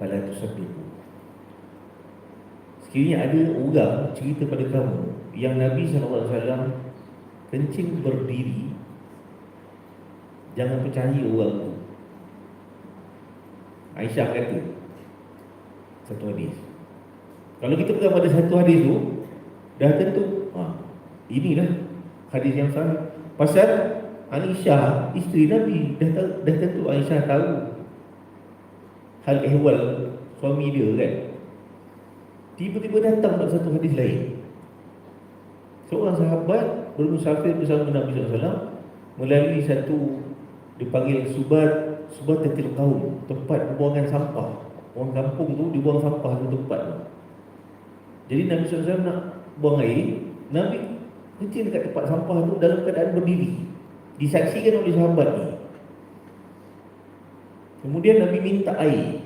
Fala tusaddiqu. Sekiranya ada orang cerita pada kamu yang Nabi SAW kencing berdiri, jangan percaya orang tu. Aisyah kata satu hadis. Kalau kita pegang pada satu hadis tu, dah tentu inilah hadis yang sahih. Pasal Aisyah, isteri Nabi, dah tentu Aisyah tahu hal ehwal suami dia kan. Tiba-tiba datang pada satu hadis lain, seorang sahabat bermusafir bersama Nabi SAW melalui satu dipanggil Subatatil Qaum, tempat pembuangan sampah. Orang kampung tu dibuang sampah di tempat tu. Jadi Nabi SAW nak buang air, Nabi kencing dekat tempat sampah tu dalam keadaan berdiri, disaksikan oleh sahabat ni. Kemudian Nabi minta air,